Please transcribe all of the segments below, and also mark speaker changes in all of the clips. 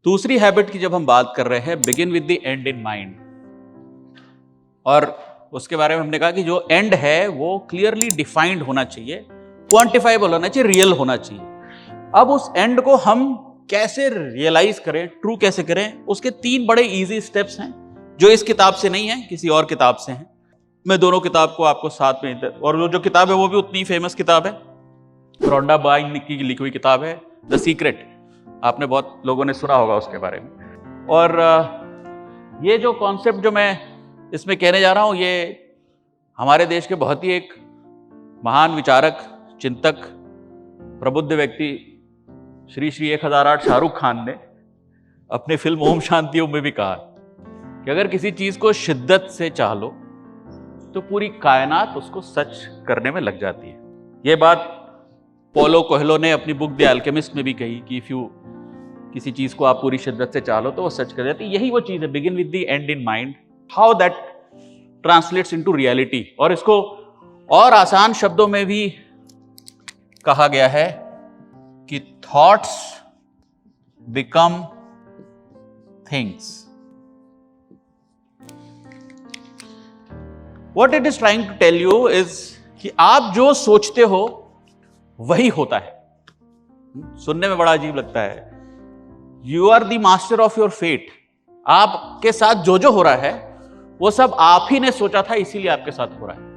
Speaker 1: दूसरी हैबिट की जब हम बात कर रहे हैं, begin with the and in mind, और उसके बारे में हमने कहा कि जो एंड है वो क्लियरली डिफाइंड होना चाहिए, क्वांटिफाइबल होना चाहिए, रियल होना चाहिए। अब उस एंड को हम कैसे रियलाइज करें, ट्रू कैसे करें, उसके 3 बड़े इजी स्टेप्स हैं जो इस किताब से नहीं है, किसी और किताब से हैं। मैं दोनों किताब को आपको साथ में, और वो जो किताब है वो भी उतनी फेमस किताब है, रोंडा बाइंग की लिखी हुई किताब है, द सीक्रेट। आपने बहुत लोगों ने सुना होगा उसके बारे में। और ये जो कॉन्सेप्ट जो मैं इसमें कहने जा रहा हूं, ये हमारे देश के बहुत ही एक महान विचारक, चिंतक, प्रबुद्ध व्यक्ति श्री 1008 शाहरुख खान ने अपनी फिल्म ओम शांति ओम में भी कहा कि अगर किसी चीज को शिद्दत से चाह लो तो पूरी कायनात उसको सच करने में लग जाती है। ये बात पोलो कोएल्हो ने अपनी बुक द अल्केमिस्ट में भी कही कि इफ यू किसी चीज को आप पूरी शिद्दत से चाह लो तो वो सच कर जाती है। यही वो चीज है, begin with the and in mind, how that translates into reality. और इसको और आसान शब्दों में भी कहा गया है कि thoughts become things. What it is trying to tell you is कि आप जो सोचते हो वही होता है। सुनने में बड़ा अजीब लगता है। You are the master of your fate. आपके साथ जो जो हो रहा है वो सब आप ही ने सोचा था, इसीलिए आपके साथ हो रहा है।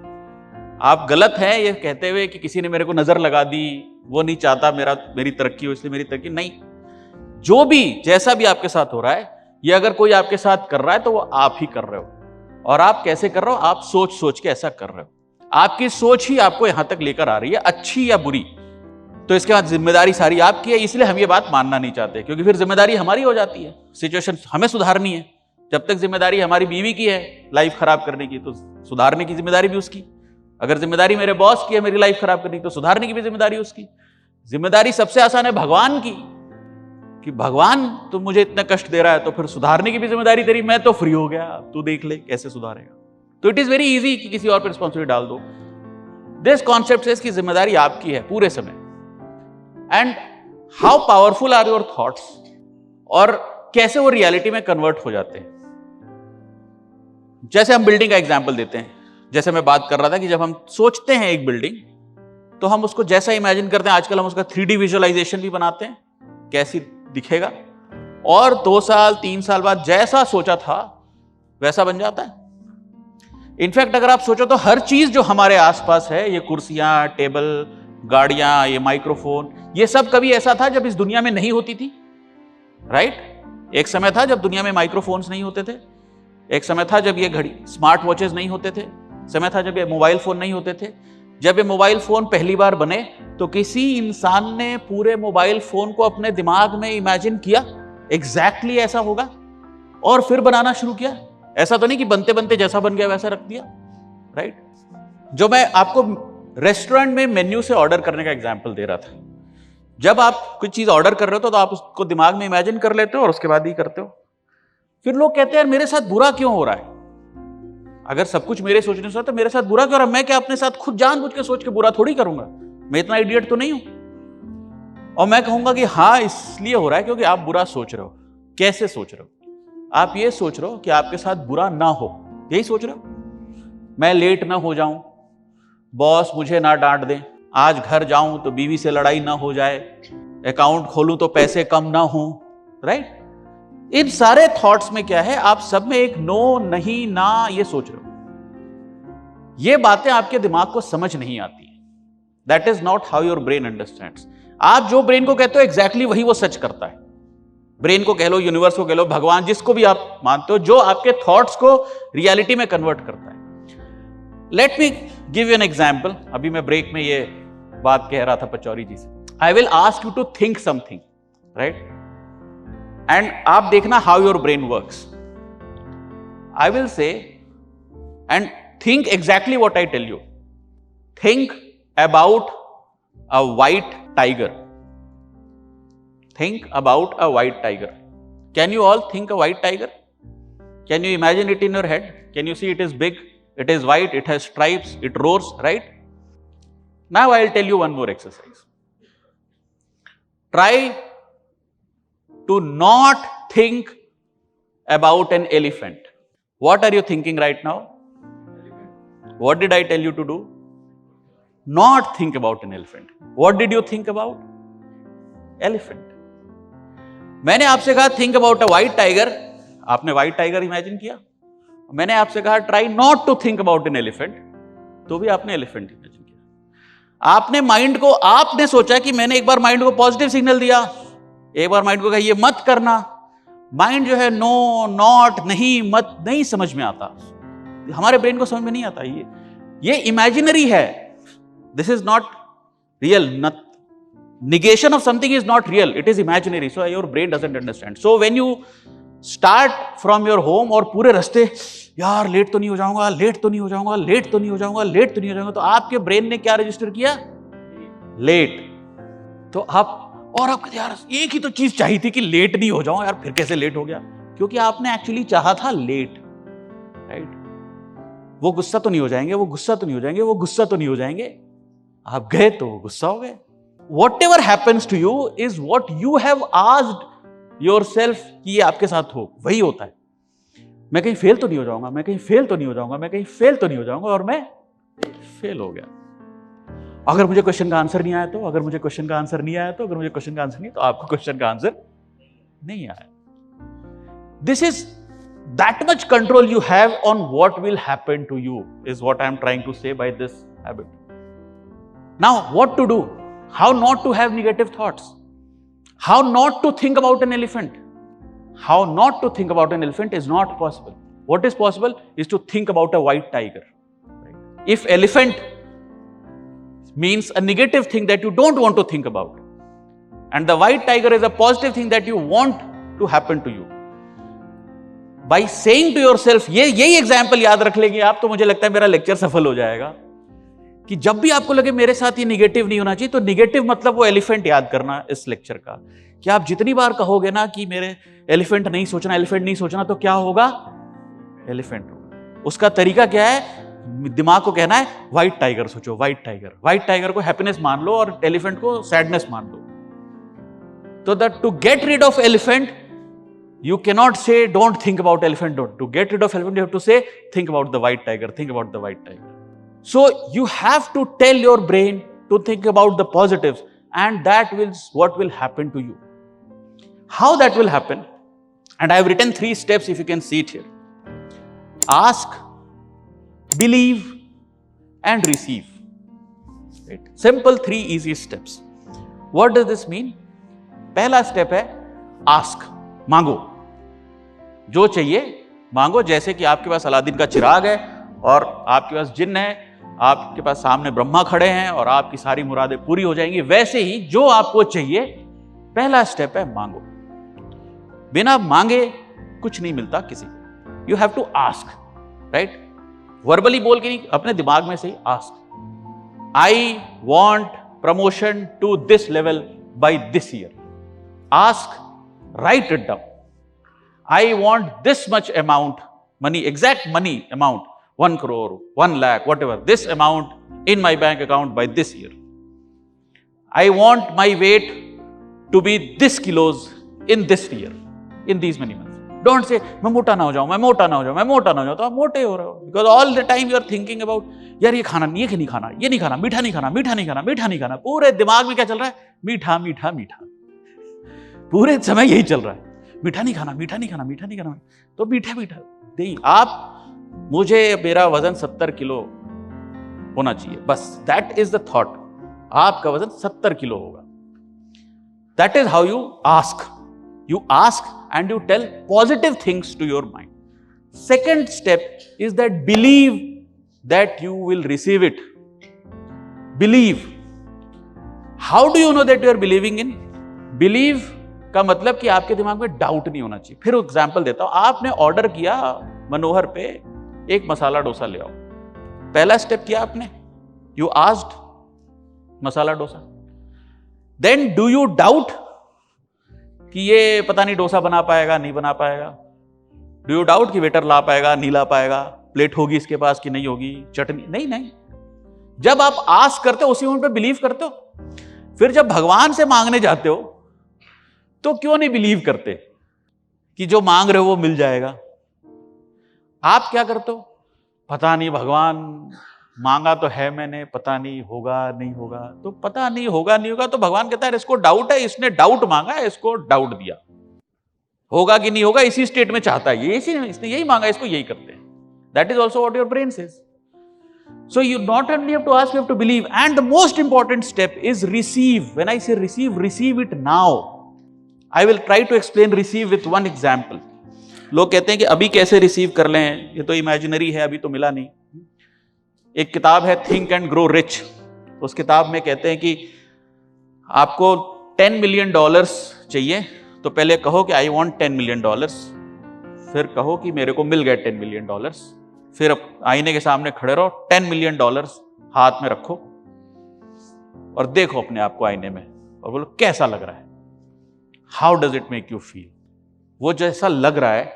Speaker 1: आप गलत हैं ये कहते हुए कि किसी ने मेरे को नजर लगा दी, वो नहीं चाहता मेरी तरक्की हो इसलिए मेरी तरक्की नहीं। जो भी जैसा भी आपके साथ हो रहा है, ये अगर कोई आपके साथ कर रहा है तो वो आप ही कर रहे हो। और आप कैसे कर रहे हो? आप सोच सोच के ऐसा कर रहे हो। आपकी सोच ही आपको यहां तक लेकर आ रही है, अच्छी या बुरी। तो इसके बाद जिम्मेदारी सारी आपकी है, इसलिए हम ये बात मानना नहीं चाहते, क्योंकि फिर जिम्मेदारी हमारी हो जाती है। सिचुएशन हमें सुधारनी है। जब तक जिम्मेदारी हमारी बीवी की है लाइफ खराब करने की, तो सुधारने की जिम्मेदारी भी उसकी। अगर जिम्मेदारी मेरे बॉस की है मेरी लाइफ खराब करने की, तो सुधारने की भी जिम्मेदारी उसकी। जिम्मेदारी सबसे आसान है भगवान की, कि भगवान तुम मुझे इतना कष्ट दे रहा है तो फिर सुधारने की भी जिम्मेदारी तेरी। मैं तो फ्री हो गया, तू देख ले कैसे सुधारेगा। तो इट इज वेरी इजी कि किसी और पर रिस्पॉन्सिबिलिटी डाल दो। दिस कॉन्सेप्ट इज कि जिम्मेदारी आपकी है पूरे समय। And how powerful are your thoughts, और कैसे वो रियलिटी में कन्वर्ट हो जाते हैं। जैसे हम बिल्डिंग का एग्जांपल देते हैं, जैसे मैं बात कर रहा था कि जब हम सोचते हैं एक बिल्डिंग तो हम उसको जैसा इमेजिन करते हैं, आजकल हम उसका 3D विजुअलाइजेशन भी बनाते हैं, कैसी दिखेगा, और 2 साल 3 साल बाद जैसा सोचा था वैसा बन जाता है। इनफैक्ट अगर आप सोचो तो हर चीज जो हमारे आसपास है, ये कुर्सियां, टेबल, गाड़ियां, ये माइक्रोफोन, ये सब कभी ऐसा था जब इस दुनिया में नहीं होती थी, राइट? एक समय था जब दुनिया में माइक्रोफोन्स नहीं होते थे, एक समय था जब ये घड़ी स्मार्ट वॉचेस नहीं होते थे, समय था जब ये मोबाइल फोन नहीं होते थे। जब ये मोबाइल फोन पहली बार बने तो किसी इंसान ने पूरे मोबाइल फोन को अपने दिमाग में इमेजिन किया एग्जैक्टली ऐसा होगा और फिर बनाना शुरू किया। ऐसा तो नहीं कि बनते बनते जैसा बन गया वैसा रख दिया, राइट? जो मैं आपको रेस्टोरेंट में मेन्यू से ऑर्डर करने का एग्जांपल दे रहा था, जब आप कुछ चीज ऑर्डर कर रहे हो तो आप उसको दिमाग में इमेजिन कर लेते हो और उसके बाद ही करते हो। फिर लोग कहते हैं मेरे साथ बुरा क्यों हो रहा है? अगर सब कुछ मेरे सोचने से तो मेरे साथ बुरा क्यों हो रहा है? मैं क्या अपने साथ खुद जानबूझ के सोच के बुरा थोड़ी करूंगा? मैं इतना इडियट तो नहीं हूं। और मैं कहूंगा कि हाँ, इसलिए हो रहा है क्योंकि आप बुरा सोच रहे हो। कैसे सोच रहे हो? आप ये सोच रहे हो कि आपके साथ बुरा ना हो, यही सोच रहे हो। मैं लेट ना हो जाऊं, बॉस मुझे ना डांट दे, आज घर जाऊं तो बीवी से लड़ाई ना हो जाए, अकाउंट खोलूं तो पैसे कम ना हो, राइट? इन सारे थॉट्स में क्या है? आप सब में एक नो, नहीं, ना ये सोच रहे हो। ये बातें आपके दिमाग को समझ नहीं आती। That is not how your brain understands. आप जो ब्रेन को कहते हो एग्जैक्टली वही वो सच करता है। ब्रेन को कह लो, यूनिवर्स को कह लो, भगवान, जिसको भी आप मानते हो, जो आपके थॉट्स को रियलिटी में कन्वर्ट करता है। Let me give you an example. अभी मैं ब्रेक में ये बात कह रहा था पचौरी जी से। I will ask you to think something, right? And आप देखना how your brain works. I will say and think exactly what I tell you. Think about a white tiger. Think about a white tiger. Can you all think a white tiger? Can you imagine it in your head? Can you see it is big, it is white, it has stripes, it roars, right? Now I'll tell you one more exercise. Try to not think about an elephant. What are you thinking right now? What did I tell you to do? Not think about an elephant. What did you think about? Elephant. मैंने आपसे कहा think about a white tiger. आपने white tiger imagine किया. मैंने आपसे कहा try not to think about an elephant. तो भी आपने elephant imagine किया. आपने माइंड को, आपने सोचा कि मैंने एक बार माइंड को पॉजिटिव सिग्नल दिया, एक बार माइंड को कहा ये मत करना. माइंड जो है नो, नॉट, नहीं, मत नहीं समझ में आता. हमारे ब्रेन को समझ में नहीं आता. ये इमेजिनरी है. This is not real. negation of something is not real, it is imaginary, so your brain doesn't understand. So when you start from your home और पूरे रास्ते यार लेट तो नहीं हो जाऊंगा, लेट तो नहीं हो जाऊंगा, लेट तो नहीं हो जाऊंगा, लेट तो नहीं हो जाऊंगा, तो आपके ब्रेन ने क्या रजिस्टर किया? लेट. तो आप और आप कहते यार एक ही तो चीज चाहिए थी कि लेट नहीं हो जाऊं यार, फिर कैसे लेट हो गया? क्योंकि आपने एक्चुअली चाहा था लेट, राइट? वो गुस्सा तो नहीं हो जाएंगे, वो गुस्सा तो नहीं हो जाएंगे, वो गुस्सा तो नहीं हो जाएंगे. आप गए तो गुस्सा हो गए. Whatever happens to you is what you have asked yourself कि ये आपके साथ हो, वही होता है. मैं कहीं फेल तो नहीं हो जाऊंगा, मैं कहीं फेल तो नहीं हो जाऊंगा, मैं कहीं फेल तो नहीं हो जाऊंगा, और मैं फेल हो गया. अगर मुझे क्वेश्चन का आंसर नहीं आया तो, अगर मुझे क्वेश्चन का आंसर नहीं आया तो, अगर मुझे क्वेश्चन का आंसर नहीं, तो आपको क्वेश्चन का आंसर नहीं आया. This is that much control you have on what will happen to you is what I am trying to say by this habit. Now, what to do? How not to have negative thoughts? How not to think about an elephant? How not to think about an elephant is not possible. What is possible is to think about a white tiger. If elephant means a negative thing that you don't want to think about, and the white tiger is a positive thing that you want to happen to you, by saying to yourself, यही example याद रख लेंगे आप तो मुझे लगता है मेरा लेक्चर सफल हो जाएगा. कि जब भी आपको लगे मेरे साथ ये निगेटिव नहीं होना चाहिए, तो निगेटिव मतलब वो एलिफेंट याद करना इस लेक्चर का. कि आप जितनी बार कहोगे ना कि मेरे एलिफेंट नहीं सोचना, एलिफेंट नहीं सोचना, तो क्या होगा? एलिफेंट होगा. उसका तरीका क्या है? दिमाग को कहना है व्हाइट टाइगर सोचो, व्हाइट टाइगर. व्हाइट टाइगर को हैप्पीनेस मान लो और एलिफेंट को सैडनेस मान लो. तो that to get rid of elephant you cannot say don't think about elephant. Don't. To get rid of elephant you have to say think about the white tiger, think about the white tiger. So you have to tell your brain to think about the positives, and that will what will happen to you. How that will happen? And I have written 3 steps if you can see it here. Ask, believe and receive. Right? Simple 3 easy steps. What does this mean? पहला step है ask. मांगो, जो चाहिए मांगो. जैसे कि आपके पास Aladdin का चिराग है और आपके पास जिन्न है, आपके पास सामने ब्रह्मा खड़े हैं और आपकी सारी मुरादें पूरी हो जाएंगी, वैसे ही जो आपको चाहिए पहला स्टेप है मांगो. बिना मांगे कुछ नहीं मिलता किसी को. You have to ask, right? Verbally बोल के नहीं, अपने दिमाग में से ही ask. I want promotion to this level by this year. Ask, write it down. I want this much amount money, exact money amount, 1 crore, 1 lakh, whatever, this amount in my bank account by this year. I want my weight to be this kilos in this year, in these many months. Don't say मैं मोटा ना हो जाऊं, मैं मोटा ना हो जाऊं, मैं मोटा ना हो जाऊं. तो आप मोटे हो रहे हो. Because all the time you are thinking about यार ये खाना, ये नहीं खाना, ये नहीं खाना, मीठा नहीं खाना, मीठा नहीं खाना, मीठा नहीं खाना. पूरे दिमाग में क्या चल रहा है? मीठा मीठा मीठा. पूरे समय यही चल रहा है. मीठा नहीं खाना, मीठा नहीं खाना, मीठा नहीं खाना. तो मीठा मीठा नहीं. आप, मुझे मेरा वजन 70 किलो होना चाहिए, बस. That is the thought. आपका वजन 70 किलो होगा. That is how you ask. You ask and you tell positive things to your mind. Second step is that believe that you will receive it. Believe. How do you know that you are believing in? Believe का मतलब कि आपके दिमाग में doubt नहीं होना चाहिए. फिर एग्जांपल देता हूं. आपने ऑर्डर किया मनोहर पे एक मसाला डोसा ले आओ. पहला स्टेप किया आपने, you asked masala dosa. Then do you doubt कि ये पता नहीं डोसा बना पाएगा, नहीं बना पाएगा? डू यू डाउट कि वेटर ला पाएगा, नहीं ला पाएगा, प्लेट होगी इसके पास कि नहीं होगी, चटनी? नहीं नहीं. जब आप आस्क करते हो उसी मोमेंट पे बिलीव करते हो. फिर जब भगवान से मांगने जाते हो तो क्यों नहीं बिलीव करते? कि जो मांग रहे हो वो मिल जाएगा। आप क्या करते हो? पता नहीं भगवान, मांगा तो है मैंने, पता नहीं होगा नहीं होगा। तो पता नहीं होगा नहीं होगा तो भगवान कहता है इसको डाउट है, इसने डाउट मांगा है, इसको डाउट दिया। होगा कि नहीं होगा इसी स्टेट में चाहता है ये, इसने यही मांगा, इसको यही करते हैं। That is also what your brain says. So you not only have to ask, you have to believe. And the most important step is receive. When I say receive, receive it now. I will try to explain receive with one example. लोग कहते हैं कि अभी कैसे receive कर लें, ये तो इमेजिनरी है, अभी तो मिला नहीं। एक किताब है थिंक एंड ग्रो रिच। उस किताब में कहते हैं कि आपको $10 million चाहिए, तो पहले कहो कि आई वॉन्ट $10 million, फिर कहो कि मेरे को मिल गए $10 million, फिर आईने के सामने खड़े रहो, $10 million हाथ में रखो और देखो अपने आप को आईने में और बोलो कैसा लग रहा है, how does it make you feel. वो जैसा लग रहा है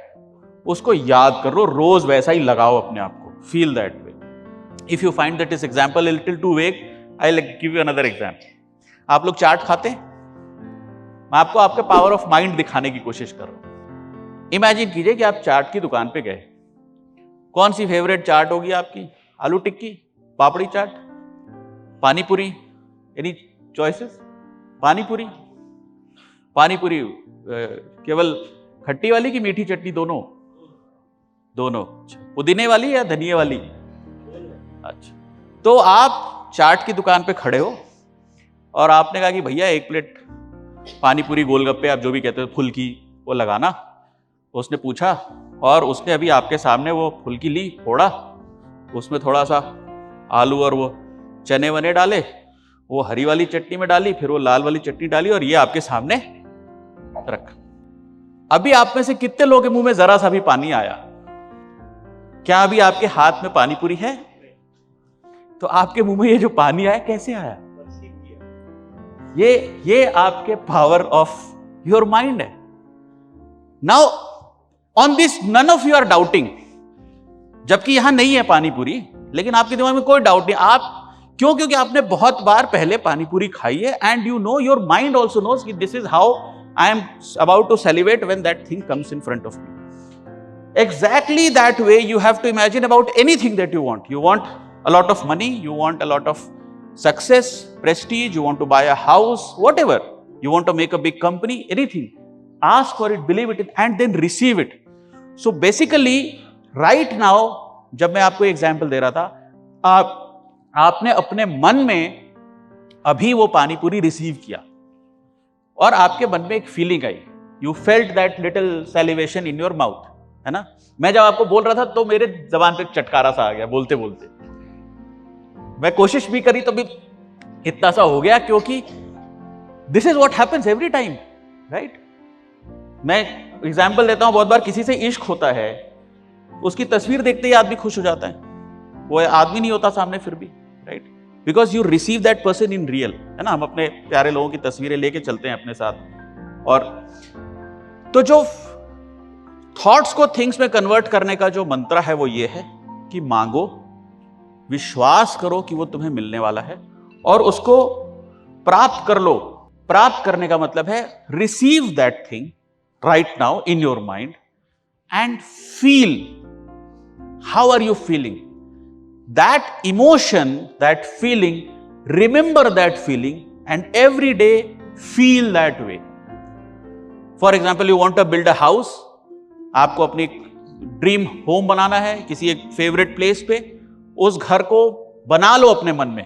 Speaker 1: उसको याद करो, रोज वैसा ही लगाओ अपने आप को, feel that way. If you find that इस example a little too vague, I will give you another example. आप लोग चाट खाते हैं? मैं आपको आपके पावर ऑफ माइंड दिखाने की कोशिश कर रहा हूं। इमेजिन कीजिए कि आप चाट की दुकान पे गए। कौन सी फेवरेट चाट होगी आपकी? आलू टिक्की, पापड़ी चाट, पानी पूरी? Any choices? पानी पूरी केवल खट्टी वाली कि मीठी चटनी? दोनों। पुदीने वाली या धनिये वाली? अच्छा, तो आप चाट की दुकान पे खड़े हो और आपने कहा कि भैया 1 प्लेट पानी पूरी, गोलगप्पे, आप जो भी कहते हो, फुल्की वो लगाना। उसने पूछा और उसने अभी आपके सामने वो फुल्की ली, फोड़ा, उसमें थोड़ा सा आलू और वो चने वने डाले, वो हरी वाली चटनी में डाली, फिर वो लाल वाली चटनी डाली और ये आपके सामने रखा। अभी आप में से कितने लोगों के मुंह में जरा सा भी पानी आया? क्या अभी आपके हाथ में पानी पूरी है? तो आपके मुंह में ये जो पानी आया कैसे आया? ये आपके पावर ऑफ योर माइंड है। Now on this none of you are doubting, जबकि यहां नहीं है पानी पूरी, लेकिन आपके दिमाग में कोई डाउट नहीं। आप क्यों? क्योंकि आपने बहुत बार पहले पानी पूरी खाई है and you know, your mind also knows कि this is how I am about to celebrate when that thing comes in front of me. Exactly that way you have to imagine about anything that you want. You want a lot of money, you want a lot of success, prestige, you want to buy a house, whatever, you want to make a big company, anything, ask for it, believe it, and then receive it. So basically right now, जब मैं आपको example दे रहा था, आपने अपने मन में अभी वो पानी पूरी रिसीव किया और आपके मन में एक feeling I, you felt that little salivation in your mouth, है ना? मैं जब आपको बोल रहा था तो मेरे जबान पे चटकारा सा आ गया बोलते बोलते। मैं कोशिश भी करी तो भी इतना सा हो गया, क्योंकि this is what happens every time, right? मैं एग्जाम्पल देता हूं, बहुत बार किसी से इश्क होता है, उसकी तस्वीर देखते ही आदमी खुश हो जाता है। वो आदमी नहीं होता सामने फिर भी, right? Because you receive that person in real, है ना? हम अपने प्यारे लोगों की तस्वीरें लेके चलते हैं अपने साथ। और तो जो थॉट्स को थिंग्स में कन्वर्ट करने का जो मंत्र है वो ये है कि मांगो, विश्वास करो कि वो तुम्हें मिलने वाला है और उसको प्राप्त कर लो। प्राप्त करने का मतलब है receive that thing right now in your mind and feel. How are you feeling that emotion, that feeling? Remember that feeling and every day feel that way. For example, you want to build a house, आपको अपनी dream home बनाना है किसी एक favourite place पे। उस घर को बना लो अपने मन में,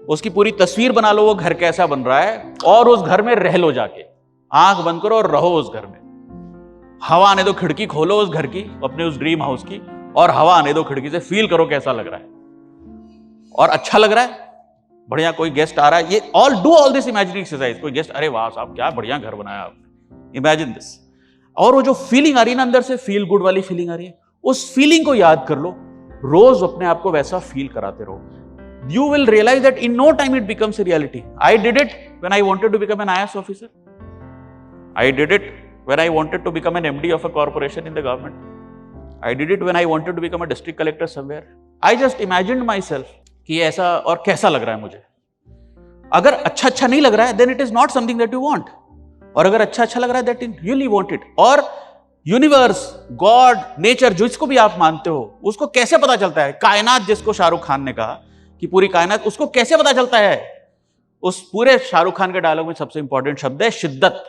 Speaker 1: उसकी पूरी तस्वीर बना लो, वो घर कैसा बन रहा है, और उस घर में रह लो जाके। आंख बंद करो और रहो उस घर में। हवा आने दो, खिड़की खोलो उस घर की, अपने उस ड्रीम हाउस की, और हवा आने दो खिड़की से, फील करो कैसा लग रहा है। और अच्छा लग रहा है, बढ़िया, कोई गेस्ट आ रहा है, ये do all this imaginary exercise. कोई गेस्ट, अरे वाह साहब क्या बढ़िया घर बनाया आपने, इमेजिन दिस। और वो जो फीलिंग आ रही है ना अंदर से, फील गुड वाली फीलिंग आ रही है, उस फीलिंग को याद कर लो, रोज अपने आप को वैसा फील कराते रहो। You will realize that in no time it becomes a reality. I did it when I wanted to become an IAS officer. I did it when I wanted to become an MD of a corporation in the government. I did it when I wanted to become a district collector somewhere. I just imagined myself कि ऐसा और कैसा लग रहा है मुझे। अगर अच्छा नहीं लग रहा है, then it is not something that you want. और अगर अच्छा अच्छा लग रहा है that you really want it. और यूनिवर्स, गॉड, नेचर, जिसको भी आप मानते हो, उसको कैसे पता चलता है? कायनात, जिसको शाहरुख खान ने कहा कि पूरी कायनात, उसको कैसे पता चलता है? उस पूरे शाहरुख खान के डायलॉग में सबसे इंपॉर्टेंट शब्द है शिद्दत।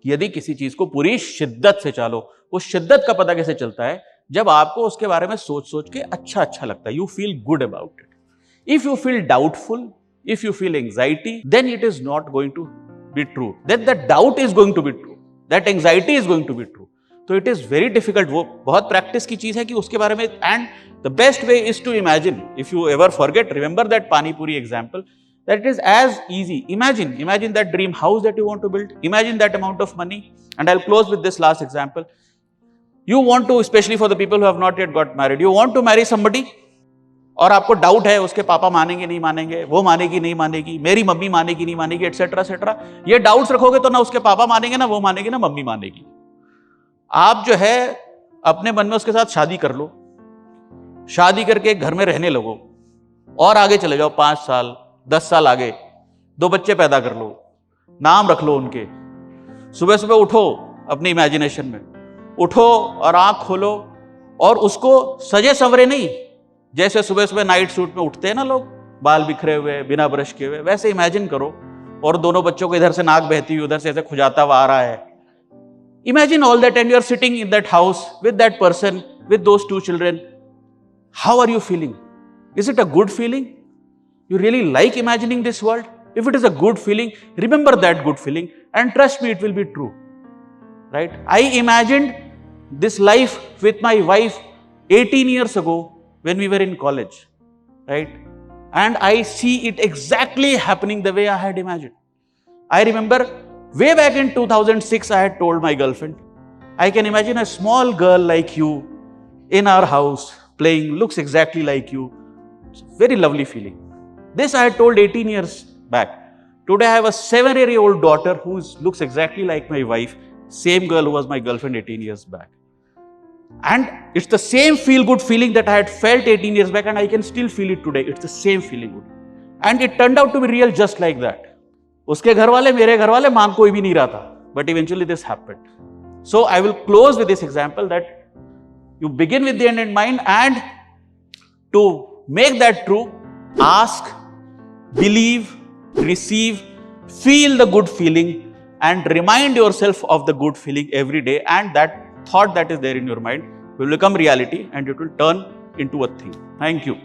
Speaker 1: यदि किसी चीज को पूरी शिद्दत से चालो, उस शिद्दत का पता कैसे चलता है? जब आपको उसके बारे में सोच सोच के अच्छा अच्छा लगता है, you feel good about it. If you feel doubtful, if you feel anxiety, then it is not going to be true, then that doubt is going to be true, that anxiety is going to be true. तो it is very difficult, वो बहुत practice की चीज है कि उसके बारे में। And the best way is to imagine, if you ever forget, remember that pani puri example, that it is as easy. Imagine that dream house that you want to build. Imagine that amount of money. And I'll close with this last example. You want to, especially for the people who have not yet got married, you want to marry somebody, और आपको doubt है उसके पापा मानेंगे नहीं मानेंगे, वो मानेगी नहीं मानेगी, मेरी मम्मी मानेगी नहीं मानेगी, एटसेट्रा एटसेट्रा। ये डाउट्स रखोगे तो ना उसके पापा मानेंगे, ना वो मानेगी, ना मम्मी मानेगी। आप जो है अपने मन में उसके साथ शादी कर लो, शादी करके एक घर में रहने लगो, और आगे चले जाओ 5 साल 10 साल आगे, 2 बच्चे पैदा कर लो, नाम रख लो उनके। सुबह सुबह उठो, अपनी इमेजिनेशन में उठो और आंख खोलो, और उसको सजे संवरे नहीं, जैसे सुबह सुबह नाइट सूट में उठते हैं ना लोग, बाल बिखरे हुए, बिना ब्रश किए हुए, वैसे इमेजिन करो। और दोनों बच्चों को इधर से नाक बहती हुई, उधर से ऐसे खुजाता हुआ आ रहा है। Imagine all that, and you are sitting in that house with that person, with those 2 children. How are you feeling? Is it a good feeling? You really like imagining this world? If it is a good feeling, remember that good feeling, and trust me, it will be true. Right? I imagined this life with my wife 18 years ago when we were in college. Right? And I see it exactly happening the way I had imagined. I remember way back in 2006, I had told my girlfriend, I can imagine a small girl like you in our house playing, looks exactly like you. It's a very lovely feeling. This I had told 18 years back. Today I have a 7-year-old daughter who looks exactly like my wife, same girl who was my girlfriend 18 years back. And it's the same feel-good feeling that I had felt 18 years back, and I can still feel it today. It's the same feeling good. And it turned out to be real just like that. उसके घर वाले, मेरे घर वाले, मांग कोई भी नहीं रहा था. But eventually this happened. So I will close with this example that you begin with the end in mind, and to make that true, ask, believe, receive, feel the good feeling, and remind yourself of the good feeling every day, and that thought that is there in your mind will become reality, and it will turn into a thing. Thank you.